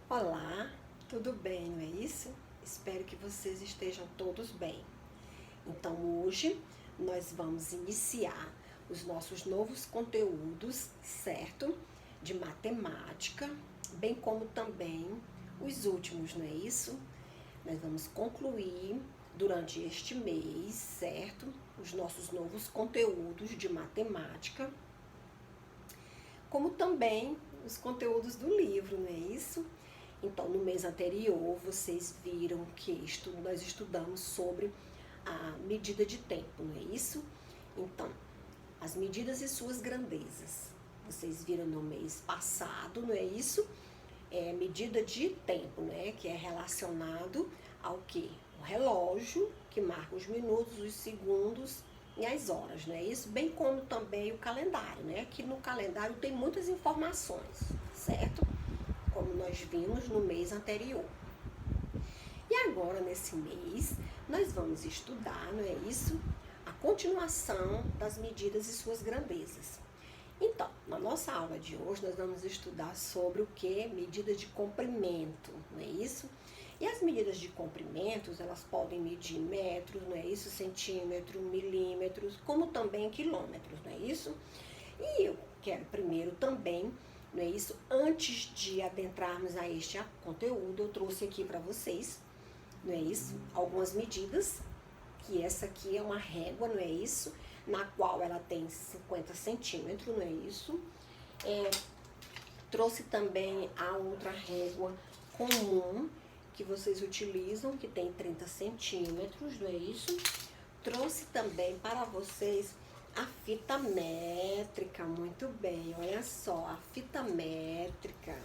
Olá, tudo bem, não é isso? Espero que vocês estejam todos bem. Então, hoje nós vamos iniciar os nossos novos conteúdos, certo? De matemática, bem como também os últimos, não é isso? Nós vamos concluir durante este mês, certo? Os nossos novos conteúdos de matemática, como também os conteúdos do livro, não é isso? Então, no mês anterior, vocês viram que nós estudamos sobre a medida de tempo, não é isso? Então, as medidas e suas grandezas. Vocês viram no mês passado, não é isso? É medida de tempo, né? Que é relacionado ao quê? O relógio, que marca os minutos, os segundos e as horas, não é isso? Bem como também o calendário, né? Que no calendário tem muitas informações, certo? Como nós vimos no mês anterior. E agora, nesse mês, nós vamos estudar, não é isso? A continuação das medidas e suas grandezas. Então, na nossa aula de hoje, nós vamos estudar sobre o que? Medida de comprimento, não é isso? E as medidas de comprimentos, elas podem medir metros, não é isso? Centímetros, milímetros, como também quilômetros, não é isso? E eu quero primeiro também, não é isso? Antes de adentrarmos a este conteúdo, eu trouxe aqui para vocês, não é isso? Algumas medidas, que essa aqui é uma régua, não é isso? Na qual ela tem 50 centímetros, não é isso? Trouxe também a outra régua comum, que vocês utilizam, que tem 30 centímetros, não é isso? Trouxe também para vocês a fita métrica, muito bem, olha só, a fita métrica.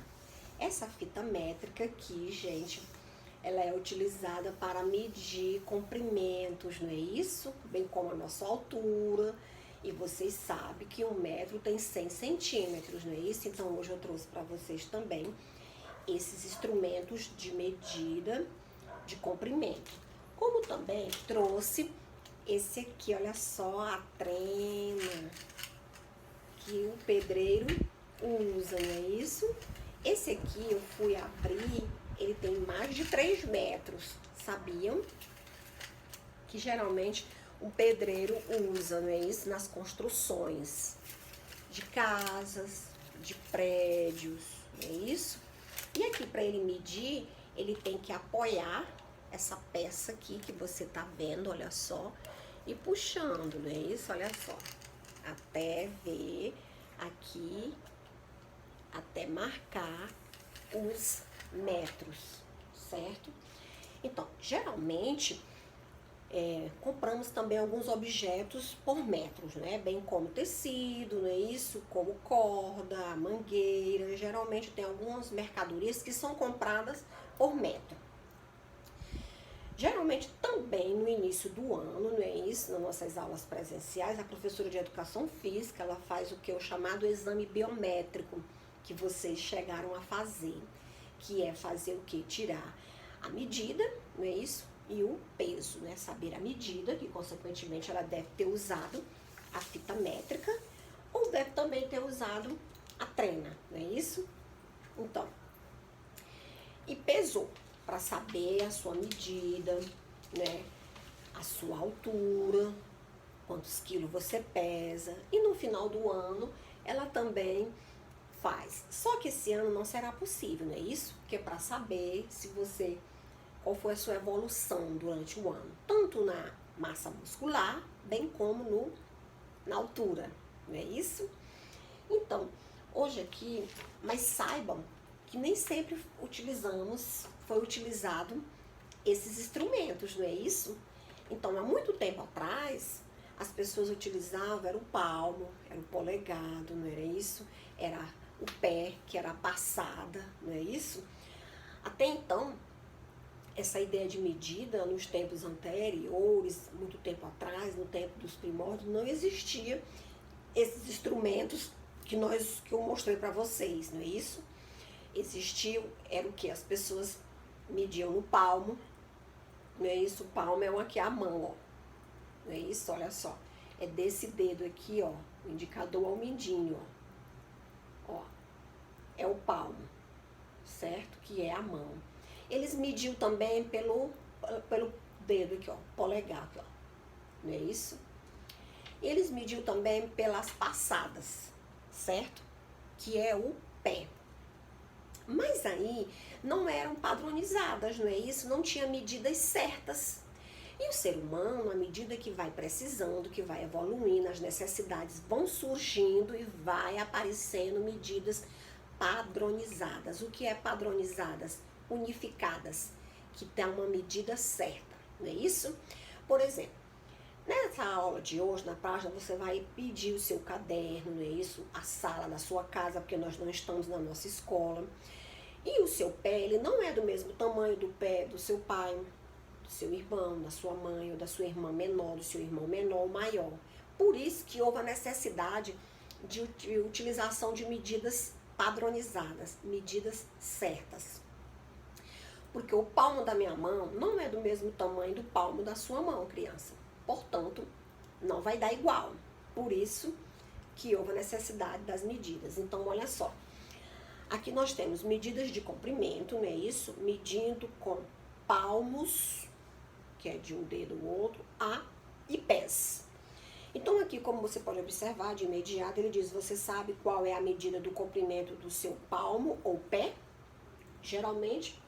Essa fita métrica aqui, gente, ela é utilizada para medir comprimentos, não é isso? Bem como a nossa altura. E vocês sabem que 1 metro tem 100 centímetros, não é isso? Então, hoje eu trouxe para vocês também esses instrumentos de medida de comprimento. Como também trouxe esse aqui, olha só, a trena que o pedreiro usa, não é isso? Esse aqui eu fui abrir, ele tem mais de 3 metros, sabiam? Que geralmente o pedreiro usa, não é isso? Nas construções de casas, de prédios, não é isso? E aqui para ele medir, ele tem que apoiar essa peça aqui que você tá vendo, olha só, e puxando, não é isso? Olha só, até ver aqui, até marcar os metros, certo? Então, geralmente, compramos também alguns objetos por metros, né? Bem como tecido, não é isso? Como corda, mangueira. Geralmente tem algumas mercadorias que são compradas por metro. Geralmente também no início do ano, não é isso? Nas nossas aulas presenciais, a professora de educação física, ela faz o que é o chamado exame biométrico, que vocês chegaram a fazer, que é fazer o que? Tirar a medida, não é isso? E o peso, né? Saber a medida, que consequentemente ela deve ter usado a fita métrica, ou deve também ter usado a trena, não é isso? Então, e pesou, para saber a sua medida, né? A sua altura, quantos quilos você pesa. E no final do ano, ela também faz. Só que esse ano não será possível, não é isso? Porque para saber se você qual foi a sua evolução durante o ano, tanto na massa muscular, bem como na altura, não é isso? Então, hoje aqui, mas saibam que nem sempre foi utilizado esses instrumentos, não é isso? Então, há muito tempo atrás, as pessoas utilizavam, era o palmo, era o polegado, não era isso? Era o pé, que era a passada, não é isso? Até então, essa ideia de medida nos tempos anteriores, muito tempo atrás, no tempo dos primórdios, não existia esses instrumentos que eu mostrei para vocês, não é isso? Existiam, era o que? As pessoas mediam no palmo, não é isso? O palmo é aqui a mão, ó. Não é isso? Olha só. É desse dedo aqui, ó, o indicador ao mindinho, ó. Ó, é o palmo, certo? Que é a mão. Eles mediu também pelo dedo aqui, ó, polegar aqui, ó. Não é isso? Eles mediu também pelas passadas, certo? Que é o pé. Mas aí não eram padronizadas, não é isso? Não tinha medidas certas. E o ser humano, à medida que vai precisando, que vai evoluindo, as necessidades vão surgindo e vai aparecendo medidas padronizadas. O que é padronizadas? Unificadas, que tem uma medida certa, não é isso? Por exemplo, nessa aula de hoje, na página, você vai pedir o seu caderno, não é isso? A sala da sua casa, porque nós não estamos na nossa escola. E o seu pé, ele não é do mesmo tamanho do pé do seu pai, do seu irmão, da sua mãe, ou da sua irmã menor, do seu irmão menor ou maior. Por isso que houve a necessidade de utilização de medidas padronizadas, medidas certas. Porque o palmo da minha mão não é do mesmo tamanho do palmo da sua mão, criança. Portanto, não vai dar igual. Por isso que houve a necessidade das medidas. Então, olha só. Aqui nós temos medidas de comprimento, não é isso? Medindo com palmos, que é de um dedo ao outro, e pés. Então aqui, como você pode observar, de imediato ele diz, você sabe qual é a medida do comprimento do seu palmo ou pé? Geralmente,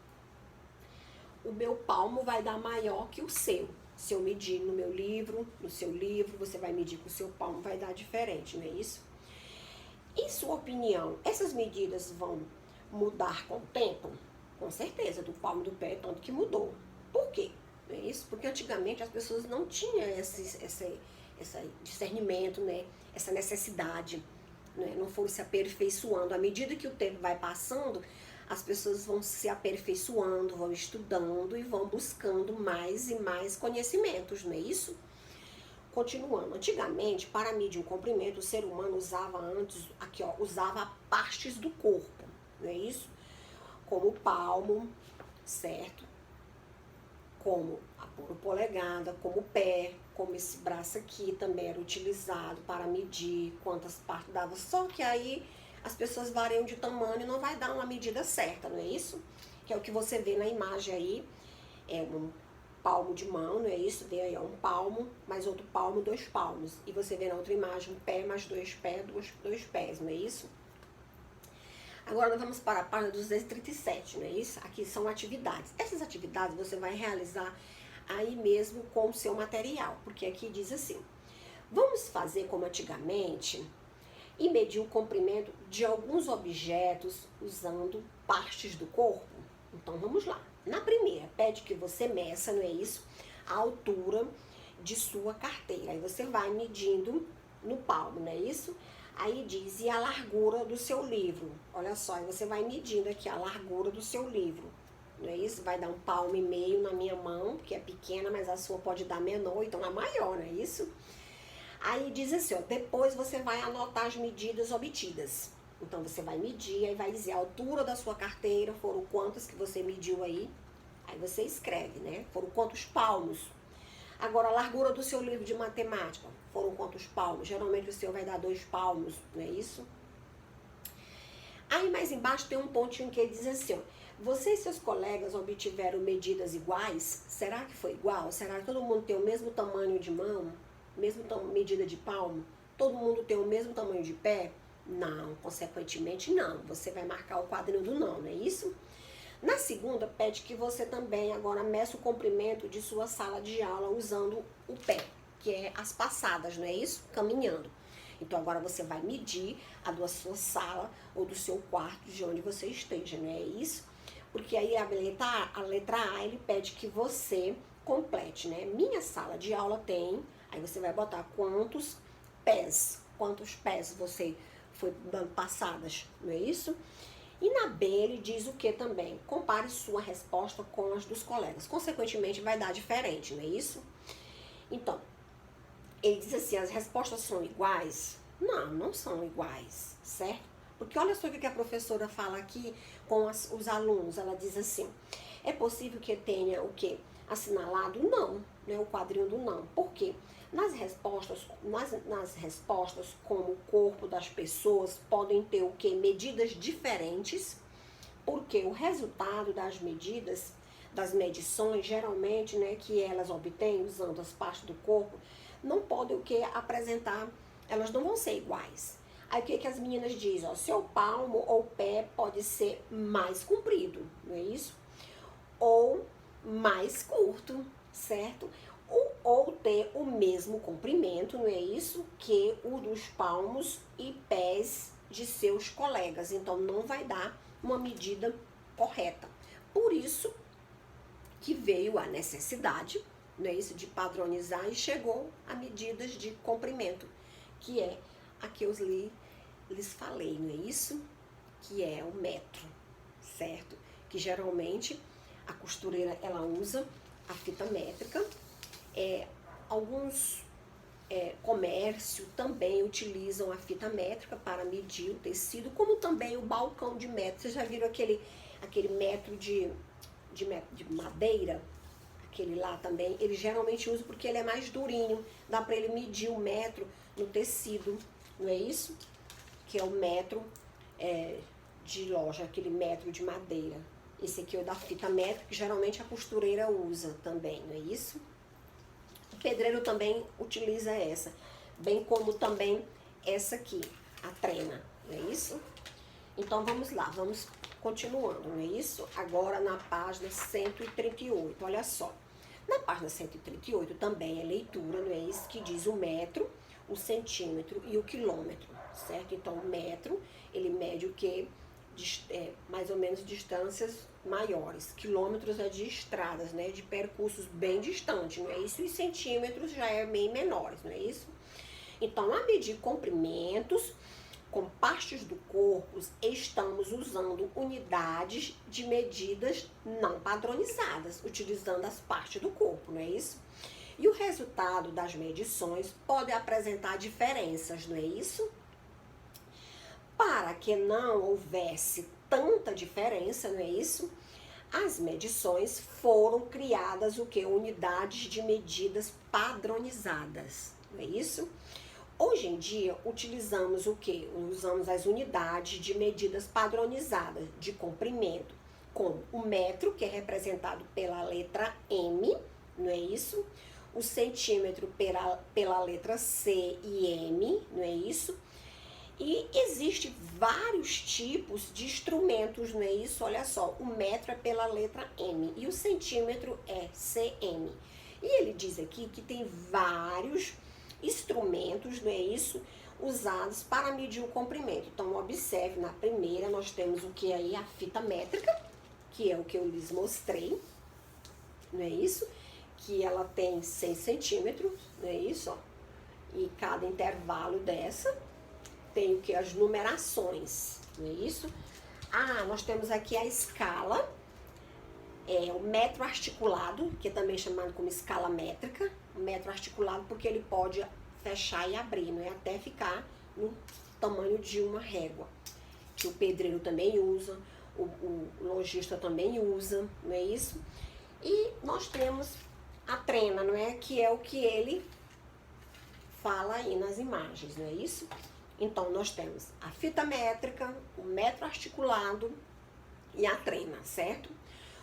o meu palmo vai dar maior que o seu. Se eu medir no meu livro, no seu livro, você vai medir com o seu palmo, vai dar diferente, não é isso? Em sua opinião, essas medidas vão mudar com o tempo? Com certeza, do palmo do pé, tanto que mudou. Por quê? Não é isso? Porque antigamente as pessoas não tinham esse discernimento, né? Essa necessidade, né? Não foram se aperfeiçoando. À medida que o tempo vai passando, as pessoas vão se aperfeiçoando, vão estudando e vão buscando mais e mais conhecimentos, não é isso? Continuando, antigamente, para medir o comprimento, o ser humano usava usava partes do corpo, não é isso? Como o palmo, certo? Como a polegada, como o pé, como esse braço aqui também era utilizado para medir quantas partes dava. Só que aí as pessoas variam de tamanho e não vai dar uma medida certa, não é isso? Que é o que você vê na imagem aí, é um palmo de mão, não é isso? Vê aí, ó, um palmo, mais outro palmo, 2 palmos. E você vê na outra imagem, um pé mais 2 pés, dois pés, não é isso? Agora nós vamos para a página 237, não é isso? Aqui são atividades. Essas atividades você vai realizar aí mesmo com o seu material, porque aqui diz assim, vamos fazer como antigamente e medir o comprimento de alguns objetos usando partes do corpo? Então vamos lá. Na primeira, pede que você meça, não é isso? A altura de sua carteira. Aí você vai medindo no palmo, não é isso? Aí diz, e a largura do seu livro? Olha só, aí você vai medindo aqui a largura do seu livro, não é isso? Vai dar 1,5 palmo na minha mão, que é pequena, mas a sua pode dar menor, então a maior, não é isso? Aí diz assim, ó, depois você vai anotar as medidas obtidas. Então, você vai medir, aí vai dizer a altura da sua carteira, foram quantos que você mediu aí. Aí você escreve, né? Foram quantos palmos. Agora, a largura do seu livro de matemática, foram quantos palmos? Geralmente o seu vai dar 2 palmos, não é isso? Aí, mais embaixo tem um pontinho que diz assim, ó, você e seus colegas obtiveram medidas iguais? Será que foi igual? Será que todo mundo tem o mesmo tamanho de mão? Mesma medida de palmo? Todo mundo tem o mesmo tamanho de pé? Não, consequentemente não. Você vai marcar o quadrinho do não é isso? Na segunda, pede que você também agora meça o comprimento de sua sala de aula usando o pé, que é as passadas, não é isso? Caminhando. Então agora você vai medir a da sua sala ou do seu quarto, de onde você esteja, não é isso? Porque aí a letra A, ele pede que você complete, né? Minha sala de aula tem, aí você vai botar quantos pés você foi dando passadas, não é isso? E na B ele diz o que também? Compare sua resposta com as dos colegas. Consequentemente vai dar diferente, não é isso? Então, ele diz assim, as respostas são iguais? Não, não são iguais, certo? Porque olha só o que a professora fala aqui com os alunos. Ela diz assim, é possível que tenha o quê? Assinalado não, né? O quadrinho do não. Por quê? Nas respostas, como o corpo das pessoas podem ter o quê? Medidas diferentes, Porque o resultado das medidas, das medições, geralmente, né, que elas obtêm usando as partes do corpo, não podem o que apresentar, elas não vão ser iguais. Aí o que, que as meninas dizem? Ó, seu palmo ou pé pode ser mais comprido, não é isso? Ou mais curto, certo? Ou ter o mesmo comprimento, não é isso? Que o dos palmos e pés de seus colegas. Então não vai dar uma medida correta. Por isso que veio a necessidade, não é isso, de padronizar e chegou a medidas de comprimento, que é a que eu lhes falei, não é isso? Que é o metro, certo? Que geralmente a costureira ela usa a fita métrica. Alguns comércio também utilizam a fita métrica para medir o tecido, como também o balcão de metro. Vocês já viram aquele metro de madeira? Aquele lá também, ele geralmente usa porque ele é mais durinho, dá para ele medir o metro no tecido, não é isso? Que é o metro de loja, aquele metro de madeira. Esse aqui é o da fita métrica, que geralmente a costureira usa também, não é isso? O pedreiro também utiliza essa, bem como também essa aqui, a trena, não é isso? Então vamos lá, vamos continuando, não é isso? Agora na página 138, olha só. Na página 138 também é leitura, não é isso? Que diz o metro, o centímetro e o quilômetro, certo? Então o metro, ele mede o quê? Mais ou menos distâncias maiores. Quilômetros é de estradas, né? De percursos bem distantes, não é isso? E centímetros já é bem menores, não é isso? Então, a medir comprimentos com partes do corpo, estamos usando unidades de medidas não padronizadas, utilizando as partes do corpo, não é isso? E o resultado das medições pode apresentar diferenças, não é isso? Para que não houvesse tanta diferença, não é isso? As medições foram criadas o que? Unidades de medidas padronizadas, não é isso? Hoje em dia, utilizamos o que? Usamos as unidades de medidas padronizadas de comprimento, como o metro, que é representado pela letra M, não é isso? O centímetro pela letra C e M, não é isso? E existem vários tipos de instrumentos, não é isso? Olha só, o metro é pela letra M e o centímetro é CM. E ele diz aqui que tem vários instrumentos, não é isso? Usados para medir o comprimento. Então, observe, na primeira nós temos o que aí? A fita métrica, que é o que eu lhes mostrei, não é isso? Que ela tem 100 centímetros, não é isso? Ó. E cada intervalo dessa tem o que? As numerações, não é isso? Nós temos aqui a escala, o metro articulado, que é também chamado como escala métrica, o metro articulado porque ele pode fechar e abrir, não é? Até ficar no tamanho de uma régua, que o pedreiro também usa, o lojista também usa, não é isso? E nós temos a trena, não é? Que é o que ele fala aí nas imagens, não é isso? Então, nós temos a fita métrica, o metro articulado e a trena, certo?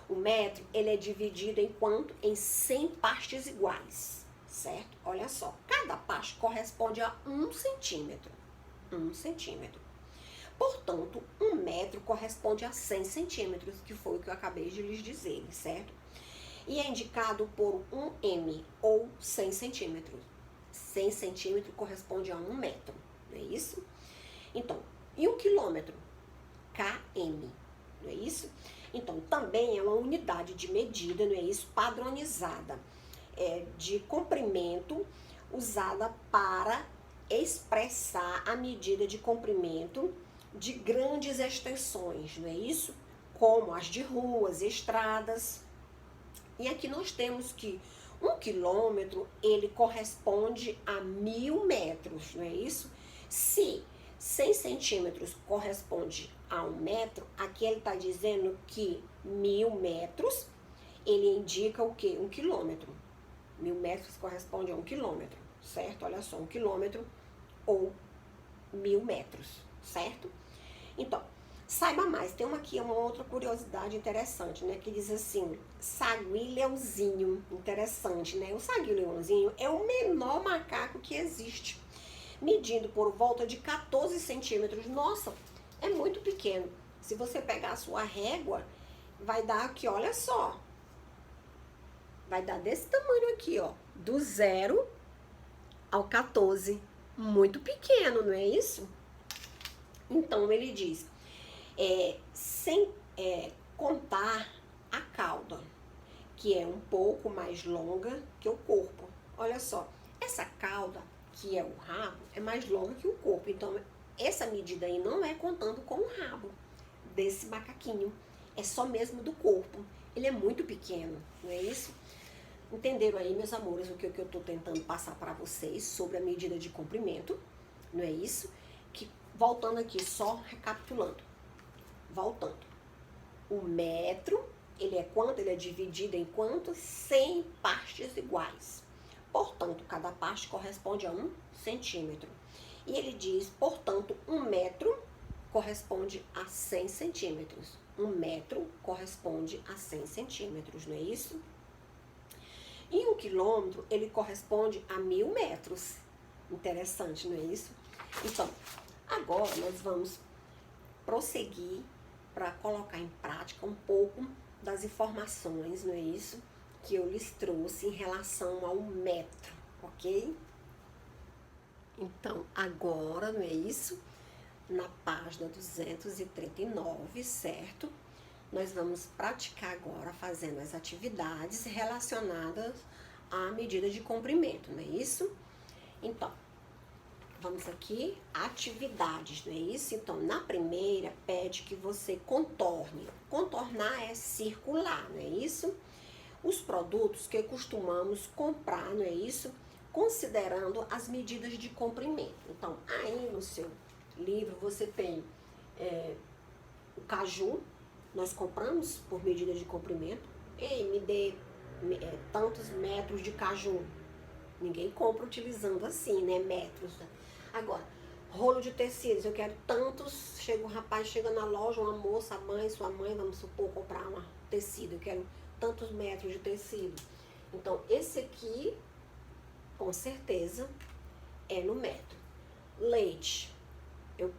O metro, ele é dividido em 100 partes iguais, certo? Olha só, cada parte corresponde a 1 centímetro. 1 centímetro. Portanto, 1 metro corresponde a 100 centímetros, que foi o que eu acabei de lhes dizer, certo? E é indicado por 1 M, ou 100 centímetros. 100 centímetros corresponde a 1 metro, não é isso? Então, e 1 quilômetro? km, não é isso? Então, também é uma unidade de medida, não é isso? Padronizada, de comprimento, usada para expressar a medida de comprimento de grandes extensões, não é isso? Como as de ruas, estradas. E aqui nós temos que 1 quilômetro, ele corresponde a 1000 metros, não é isso? Se 100 centímetros corresponde a 1 metro, aqui ele está dizendo que 1000 metros, ele indica o quê? 1 quilômetro. 1000 metros corresponde a 1 quilômetro, certo? Olha só, 1 quilômetro ou 1000 metros, certo? Então, Saiba mais, tem uma outra curiosidade interessante, né? Que diz assim, saguileãozinho, interessante, né? O saguileãozinho é o menor macaco que existe, medindo por volta de 14 centímetros. Nossa, é muito pequeno. Se você pegar a sua régua, vai dar aqui, olha só. Vai dar desse tamanho aqui, ó. Do 0 ao 14. Muito pequeno, não é isso? Então, ele diz, sem contar a cauda, que é um pouco mais longa que o corpo. Olha só, essa cauda, que é o rabo, é mais longa que o corpo. Então, essa medida aí não é contando com o rabo desse macaquinho. É só mesmo do corpo. Ele é muito pequeno, não é isso? Entenderam aí, meus amores, o que eu estou tentando passar para vocês sobre a medida de comprimento, não é isso? Que, voltando aqui, só recapitulando. Voltando. O metro, ele é quanto? Ele é dividido em quanto? 100 partes iguais. Portanto, cada parte corresponde a 1 centímetro. E ele diz, portanto, 1 metro corresponde a 100 centímetros. 1 metro corresponde a 100 centímetros, não é isso? E 1 quilômetro, ele corresponde a 1000 metros. Interessante, não é isso? Então, agora nós vamos prosseguir para colocar em prática um pouco das informações, não é isso? Que eu lhes trouxe em relação ao metro, ok? Então, agora, não é isso? Na página 239, certo? Nós vamos praticar agora fazendo as atividades relacionadas à medida de comprimento, não é isso? Então, vamos aqui, atividades, não é isso? Então, na primeira, pede que você contorne. Contornar é circular, não é isso? Os produtos que costumamos comprar, não é isso? Considerando as medidas de comprimento. Então, aí no seu livro você tem o caju, nós compramos por medida de comprimento. Ei, me dê tantos metros de caju. Ninguém compra utilizando assim, né? Metros. Agora, rolo de tecidos, eu quero tantos. Chega um rapaz, chega na loja, uma moça, a mãe, sua mãe, vamos supor, comprar um tecido. Eu quero tantos metros de tecido. Então, esse aqui, com certeza, é no metro. Leite, eu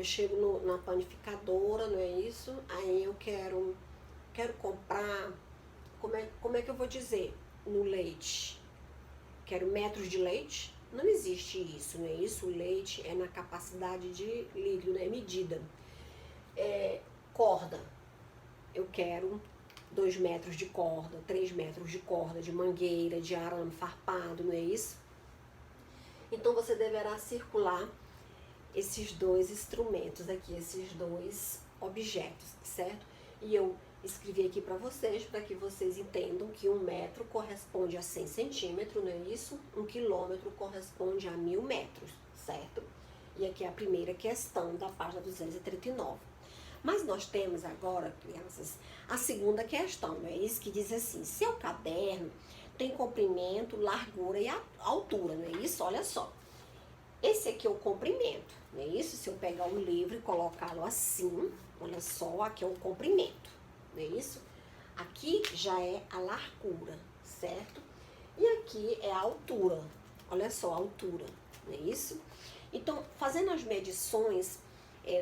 chego na panificadora, não é isso? Aí eu quero comprar, como é que eu vou dizer? No leite. Quero metros de leite? Não existe isso, não é isso? O leite é na capacidade de líquido, né? Medida. Corda. Eu quero 2 metros de corda, 3 metros de corda, de mangueira, de arame farpado, não é isso? Então, você deverá circular esses 2 instrumentos aqui, esses 2 objetos, certo? E eu escrevi aqui para que vocês entendam que 1 metro corresponde a 100 centímetros, não é isso? 1 quilômetro corresponde a 1000 metros, certo? E aqui é a primeira questão da página 239. Mas nós temos agora, crianças, a segunda questão, não é isso? Que diz assim, seu caderno tem comprimento, largura e altura, não é isso? Olha só. Esse aqui é o comprimento, não é isso? Se eu pegar um livro e colocá-lo assim, olha só, aqui é o comprimento, não é isso? Aqui já é a largura, certo? E aqui é a altura, olha só, a altura, não é isso? Então, fazendo as medições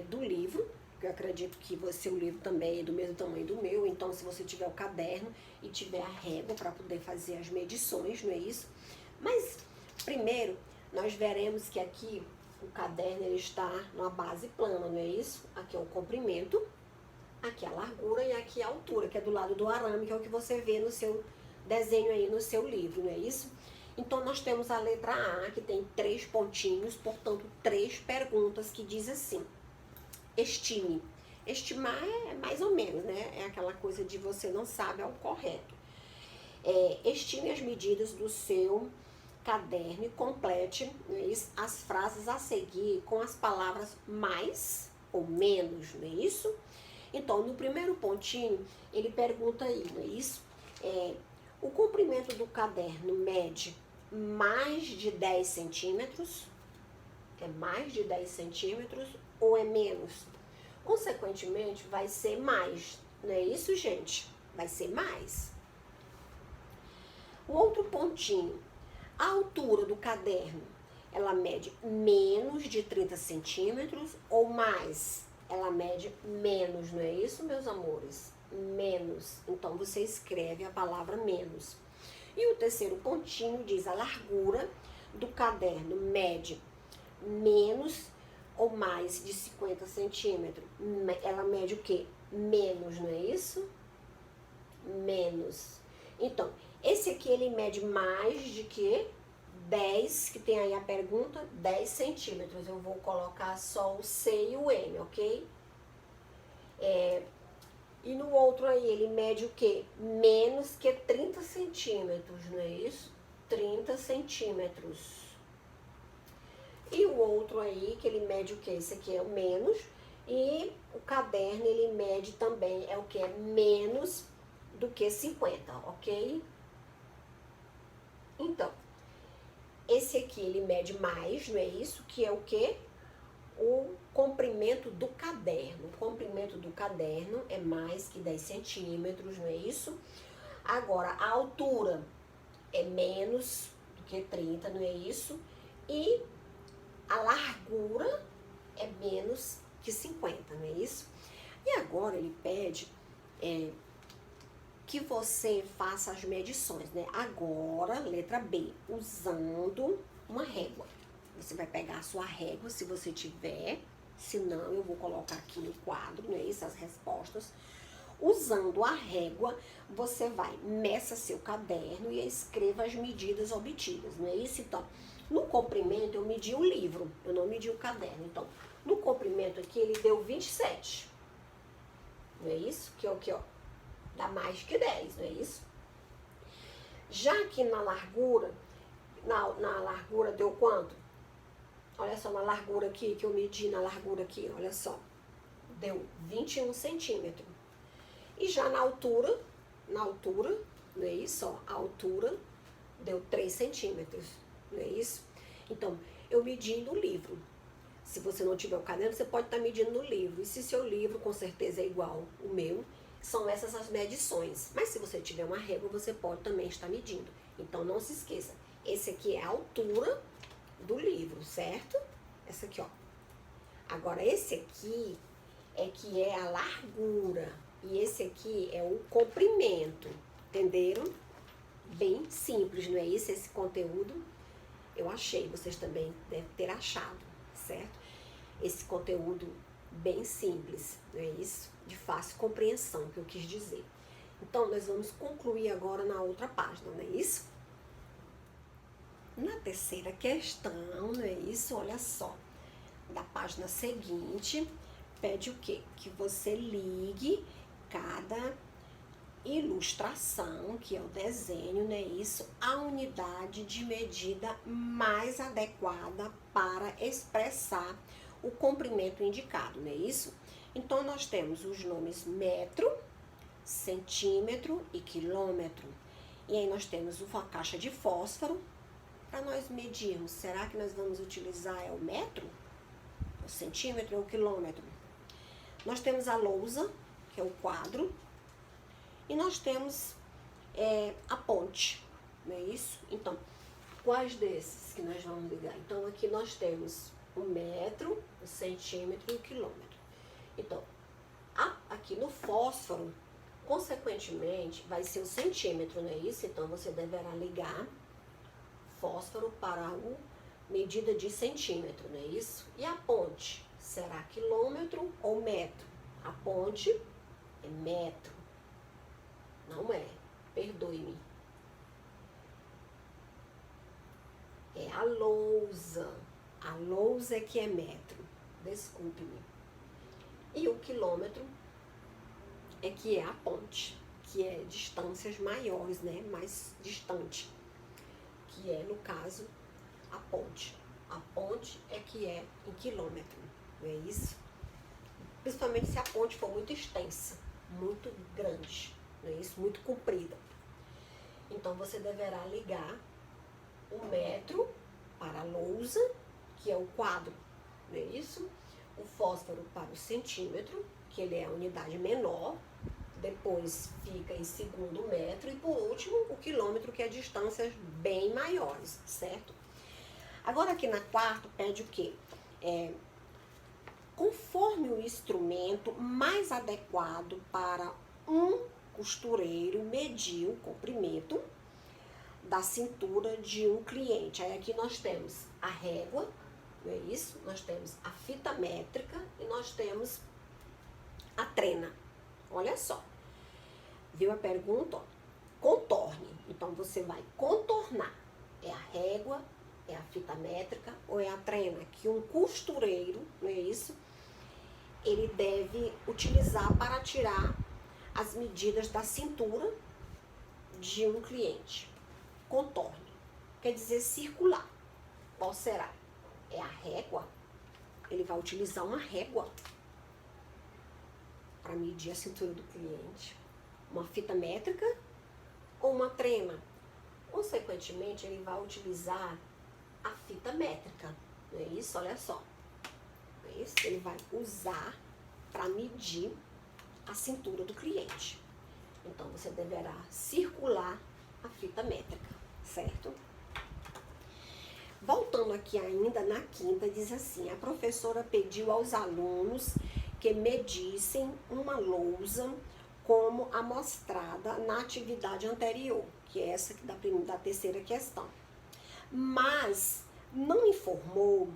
do livro, que eu acredito que o livro também é do mesmo tamanho do meu, então se você tiver o caderno e tiver a régua para poder fazer as medições, não é isso? Mas, primeiro, nós veremos que aqui o caderno ele está numa base plana, não é isso? Aqui é o comprimento, aqui é a largura e aqui é a altura, que é do lado do arame, que é o que você vê no seu desenho aí no seu livro, não é isso? Então, nós temos a letra A, que tem 3 pontinhos, portanto, 3 perguntas que diz assim, estime. Estimar é mais ou menos, né? É aquela coisa de você não sabe ao correto. Estime as medidas do seu caderno e complete, não é isso? As frases a seguir com as palavras mais ou menos, não é isso? Então, no primeiro pontinho, ele pergunta aí, não é isso? O comprimento do caderno mede mais de 10 centímetros? É mais de 10 centímetros ou é menos? Consequentemente, vai ser mais. Não é isso, gente? Vai ser mais. O outro pontinho. A altura do caderno, ela mede menos de 30 centímetros ou mais? Ela mede menos, não é isso, meus amores? Menos. Então, você escreve a palavra menos. E o terceiro pontinho diz a largura do caderno mede menos ou mais de 50 centímetros. Ela mede o quê? Menos, não é isso? Menos. Então, esse aqui ele mede mais de que 10, que tem aí a pergunta, 10 centímetros. Eu vou colocar só o C e o M, ok? E no outro aí, ele mede o quê? Menos que 30 centímetros, não é isso? 30 centímetros. E o outro aí, que ele mede o quê? Esse aqui é o menos. E o caderno, ele mede também, é o que? É menos do que 50, ok? Então, esse aqui, ele mede mais, não é isso? Que é o quê? O comprimento do caderno. O comprimento do caderno é mais que 10 centímetros, não é isso? Agora, a altura é menos do que 30, não é isso? E a largura é menos que 50, não é isso? E agora ele pede que você faça as medições, né? Agora, letra B, usando uma régua. Você vai pegar a sua régua, se você tiver, se não, eu vou colocar aqui no quadro, né? Essas respostas. Usando a régua, você vai, meça seu caderno e escreva as medidas obtidas, não é isso? Então, no comprimento, eu medi o livro, eu não medi o caderno. Então, no comprimento aqui, ele deu 27. Não é isso? Que é o que, ó, dá mais que 10, não é isso? Já que na largura, na largura deu quanto? Olha só, na largura aqui, que eu medi na largura aqui, olha só. Deu 21 centímetros. E já na altura, não é isso? Ó, a altura deu 3 centímetros, não é isso? Então, eu medi no livro. Se você não tiver o caderno, você pode estar medindo no livro. E se seu livro, com certeza, é igual o meu, são essas as medições. Mas se você tiver uma régua, você pode também estar medindo. Então, não se esqueça. Esse aqui é a altura do livro, certo? Essa aqui, ó. Agora, esse aqui é que é a largura. E esse aqui é o comprimento. Entenderam? Bem simples, não é isso? Esse conteúdo, eu achei. Vocês também devem ter achado, certo? Esse conteúdo bem simples, não é isso? De fácil compreensão, que eu quis dizer. Então, nós vamos concluir agora na outra página, não é isso? Na terceira questão, não é isso? Olha só. Da página seguinte, pede o quê? Que você ligue cada ilustração, que é o desenho, não é isso? A unidade de medida mais adequada para expressar o comprimento indicado, não é isso? Então, nós temos os nomes metro, centímetro e quilômetro. E aí nós temos uma caixa de fósforo para nós medirmos. Será que nós vamos utilizar o metro, o centímetro ou o quilômetro? Nós temos a lousa, que é o quadro, e nós temos a ponte, não é isso? Então, quais desses que nós vamos ligar? Então, aqui nós temos o metro, o centímetro e o quilômetro. Então, aqui no fósforo, consequentemente, vai ser o centímetro, não é isso? Então, você deverá ligar fósforo para a medida de centímetro, não é isso? E a ponte? Será quilômetro ou metro? A ponte é metro. Não é, perdoe-me. É a lousa. A lousa é que é metro. Desculpe-me. E o quilômetro é que é a ponte, que é distâncias maiores, né? Mais distante. Que é, no caso, a ponte. A ponte é que é em quilômetro, não é isso? Principalmente se a ponte for muito extensa, muito grande, não é isso? Muito comprida. Então, você deverá ligar o metro para a lousa, que é o quadro, não é isso? o fósforo para o centímetro, que ele é a unidade menor, depois fica em segundo metro e por último o quilômetro, que é distâncias bem maiores, certo? Agora aqui na quarta pede o quê? Conforme o instrumento mais adequado para um costureiro medir o comprimento da cintura de um cliente. Aí aqui nós temos a régua, não é isso? Nós temos a fita métrica e nós temos a trena. Olha só. Viu a pergunta? Ó, contorne. Então você vai contornar. É a régua, é a fita métrica ou é a trena? Que um costureiro, não é isso? Ele deve utilizar para tirar as medidas da cintura de um cliente. Contorne. Quer dizer circular. Qual será? É a régua? Ele vai utilizar uma régua para medir a cintura do cliente. Uma fita métrica ou uma trena? Consequentemente, ele vai utilizar a fita métrica. Não é isso? Olha só. Não é isso? Ele vai usar para medir a cintura do cliente. Então, você deverá circular a fita métrica, certo? Voltando aqui ainda na quinta, diz assim: a professora pediu aos alunos que medissem uma lousa como a mostrada na atividade anterior, que é essa da terceira questão. Mas não informou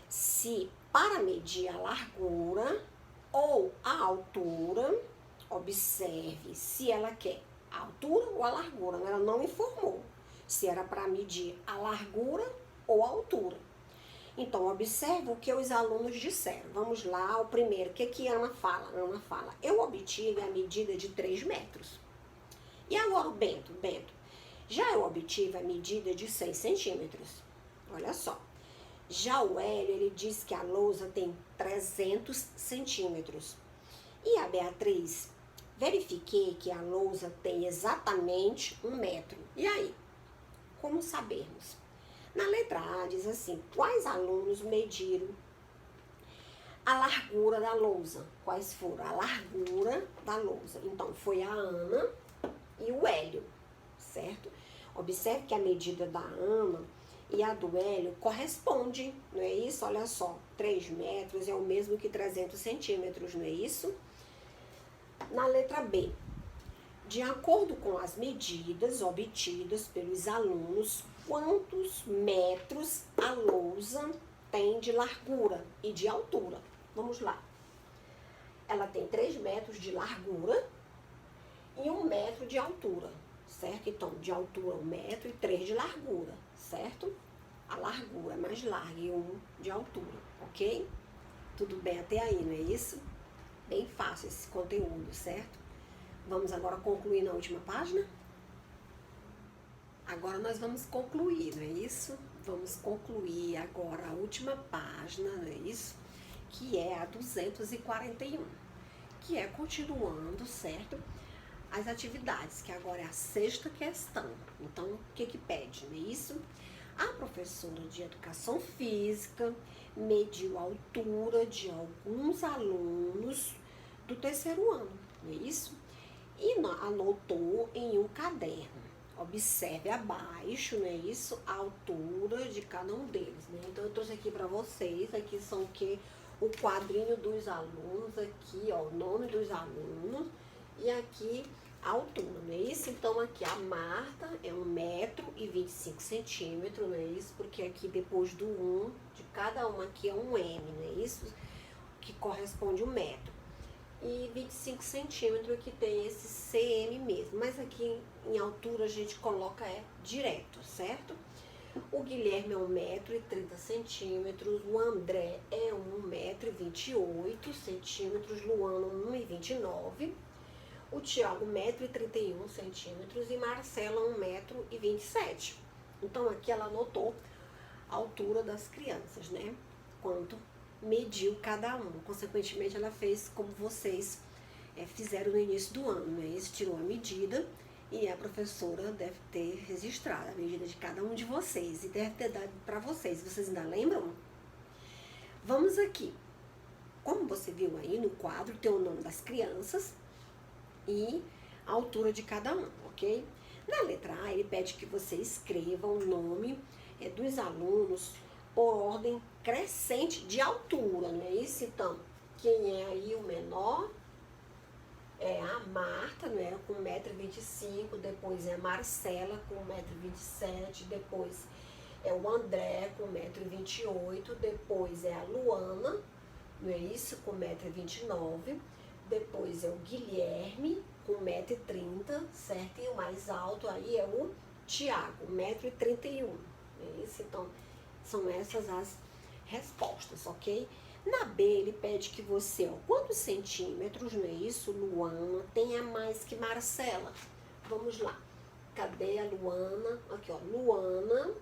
se para medir a largura ou a altura, observe se ela quer a altura ou a largura. Ela não informou se era para medir a largura ou a altura. Então, observe o que os alunos disseram. Vamos lá, o primeiro. O que Ana fala? Ana fala: eu obtive a medida de 3 metros. E agora o Bento? Bento: já eu obtive a medida de 6 centímetros. Olha só. Já o Hélio, ele diz que a lousa tem 300 centímetros. E a Beatriz: verifiquei que a lousa tem exatamente 1 metro. E aí? Como sabermos? Na letra A diz assim: quais alunos mediram a largura da lousa? Quais foram a largura da lousa? Então, foi a Ana e o Hélio, certo? Observe que a medida da Ana e a do Hélio corresponde, não é isso? Olha só, 3 metros é o mesmo que 300 centímetros, não é isso? Na letra B, de acordo com as medidas obtidas pelos alunos, quantos metros a lousa tem de largura e de altura? Vamos lá. Ela tem 3 metros de largura e 1 metro de altura, certo? Então, de altura 1 metro e 3 de largura, certo? A largura é mais larga e 1 de altura, ok? Tudo bem até aí, não é isso? Bem fácil esse conteúdo, certo? Vamos agora concluir na última página? Agora nós vamos concluir, não é isso? Vamos concluir agora a última página, não é isso? Que é a 241, que é continuando, certo? As atividades, que agora é a sexta questão. Então, o que pede, não é isso? A professora de educação física mediu a altura de alguns alunos do terceiro ano, não é isso? E anotou em um caderno. Observe abaixo, não é isso? A altura de cada um deles, né? Então, eu trouxe aqui para vocês, aqui são o que? O quadrinho dos alunos, aqui, ó, o nome dos alunos, e aqui a altura, não é isso? Então, aqui a Marta é 1,25 m, não é isso? Porque aqui depois do 1, de cada um aqui é um M, não é isso? Que corresponde a 1 metro. E 25 centímetros que tem esse CM mesmo. Mas aqui em altura a gente coloca direto, certo? O Guilherme é 1,30 m, o André é 1,28 m, Luana 1,29 m, o Tiago 1,31 m e Marcela 1,27 m. Então aqui ela anotou a altura das crianças, né? Quanto mediu cada um. Consequentemente, ela fez como vocês fizeram no início do ano, né? Isso, tirou a medida e a professora deve ter registrado a medida de cada um de vocês e deve ter dado para vocês. Vocês ainda lembram? Vamos aqui. como você viu aí no quadro, tem o nome das crianças e a altura de cada um, ok? Na letra A, ele pede que você escreva o nome dos alunos por ordem crescente de altura, não é isso? Então, quem é aí o menor é a Marta, né, com 1,25 m, depois é a Marcela com 1,27 m, depois é o André com 1,28 m, depois é a Luana, não é isso? Com 1,29 m, depois é o Guilherme com 1,30 m, certo? E o mais alto aí é o Tiago, 1,31 m, não é isso? Então, são essas as respostas, ok? Na B, ele pede que você, ó, quantos centímetros, não é isso, Luana, tenha mais que Marcela? Vamos lá. Cadê a Luana? Aqui, ó, Luana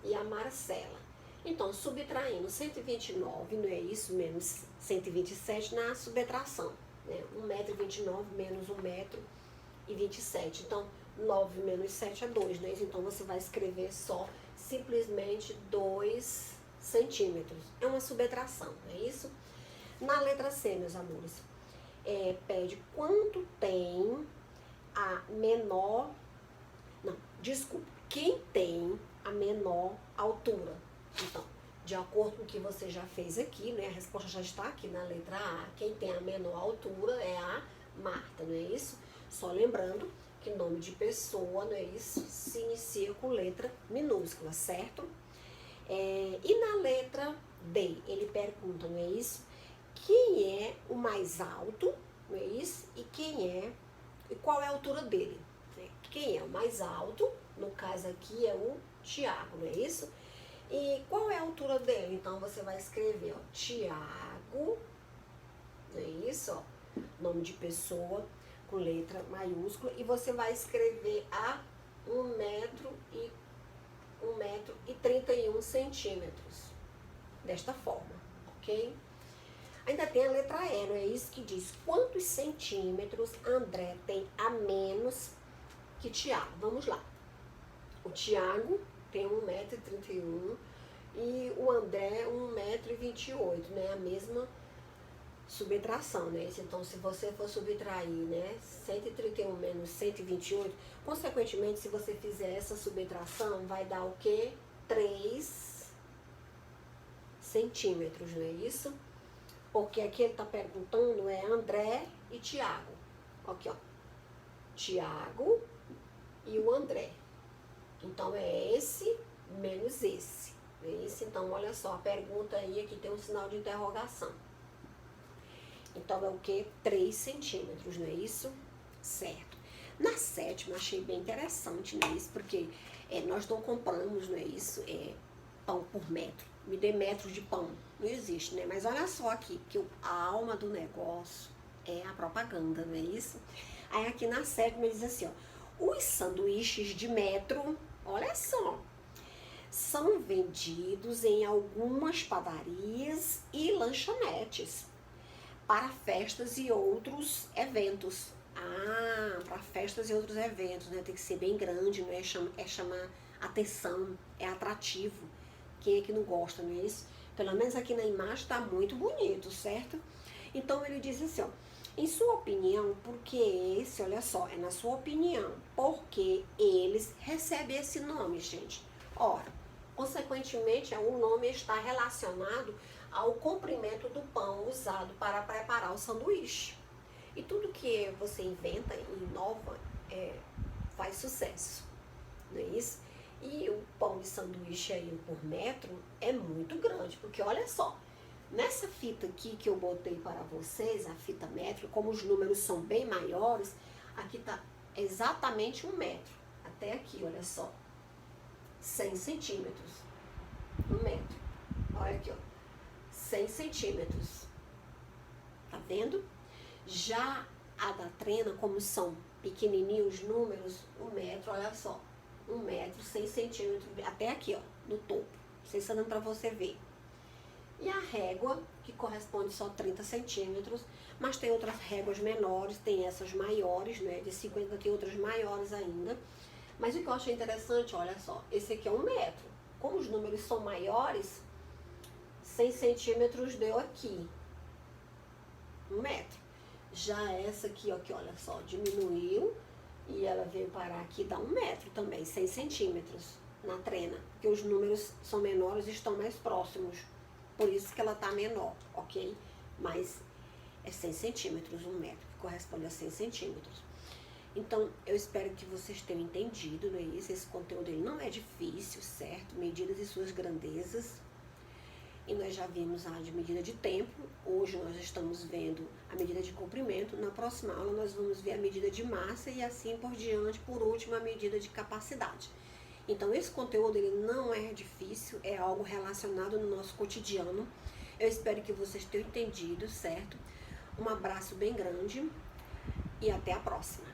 e a Marcela. Então, subtraindo 129, não é isso, menos 127 na subtração, né? 1,29 m menos 1,27 m. Então, 9 menos 7 é 2, né? Então, você vai escrever só simplesmente 2 centímetros. É uma subtração, não é isso? Na letra C, meus amores, pede quanto tem a menor... Não, desculpa. Quem tem a menor altura? Então, de acordo com o que você já fez aqui, né? A resposta já está aqui na letra A. Quem tem a menor altura é a Marta, não é isso? Só lembrando que nome de pessoa, não é isso? Se inicia com letra minúscula, certo? E na letra D, ele pergunta, não é isso? Quem é o mais alto, não é isso? E qual é a altura dele? Né? Quem é o mais alto, no caso aqui é o Tiago, não é isso? E qual é a altura dele? Então, você vai escrever, ó, Tiago, não é isso? Ó, nome de pessoa com letra maiúscula, e você vai escrever a 1,31 m, desta forma, ok? Ainda tem a letra E, não é isso que diz quantos centímetros André tem a menos que Tiago. Vamos lá. O Tiago tem 1,31 m e o André 1,28 m, né? A mesma subtração, né? Então, se você for subtrair, né, 131 menos 128, consequentemente, se você fizer essa subtração, vai dar o quê? 3 centímetros, não é isso? Porque aqui ele está perguntando é André e Tiago. Aqui, ó. Tiago e o André. Então, é esse menos esse. É esse. Então, olha só, a pergunta aí aqui tem um sinal de interrogação. Então, é o que? 3 centímetros, não é isso? Certo. Na sétima, achei bem interessante, não é isso? Porque nós não compramos, não é isso? Pão por metro. Me dê metros de pão. Não existe, né? Mas olha só aqui, que a alma do negócio é a propaganda, não é isso? Aí aqui na sétima ele diz assim, ó. Os sanduíches de metro, olha só, são vendidos em algumas padarias e lanchonetes para festas e outros eventos. Ah, para festas e outros eventos, né? Tem que ser bem grande, não é? Chamar atenção, é atrativo. Quem é que não gosta, não é isso? Pelo menos aqui na imagem tá muito bonito, certo? Então ele diz assim, ó. Em sua opinião, porque esse, olha só, é na sua opinião, porque eles recebem esse nome, gente? Ora, consequentemente, o nome está relacionado ao comprimento do pão usado para preparar o sanduíche. E tudo que você inventa e inova faz sucesso, não é isso? E o pão de sanduíche aí por metro é muito grande, porque olha só, nessa fita aqui que eu botei para vocês, a fita métrica, como os números são bem maiores, aqui tá exatamente 1 metro, até aqui, olha só, 100 centímetros, 1 metro, olha aqui, ó, 100 centímetros, tá vendo? Já a da trena, como são pequenininhos números, 1 metro, olha só, 1 metro, 100 centímetros, até aqui, ó, no topo, não sei se tá dando pra você ver. E a régua, que corresponde só a 30 centímetros, mas tem outras réguas menores, tem essas maiores, né, de 50, tem outras maiores ainda. Mas o que eu achei interessante, olha só, esse aqui é 1 metro. Como os números são maiores, 100 centímetros deu aqui. 1 metro. Já essa aqui, ó, que olha só, diminuiu e ela veio parar aqui, dá 1 metro também, 6 centímetros na trena, porque os números são menores e estão mais próximos, por isso que ela tá menor, ok? Mas é 100 centímetros, 1 metro, que corresponde a 100 centímetros. Então, eu espero que vocês tenham entendido, não é isso? Esse conteúdo ele não é difícil, certo? Medidas e suas grandezas. E nós já vimos a de medida de tempo. Hoje nós estamos vendo a medida de comprimento. Na próxima aula nós vamos ver a medida de massa e assim por diante, por último, a medida de capacidade. Então, esse conteúdo ele não é difícil, é algo relacionado no nosso cotidiano. Eu espero que vocês tenham entendido, certo? Um abraço bem grande e até a próxima.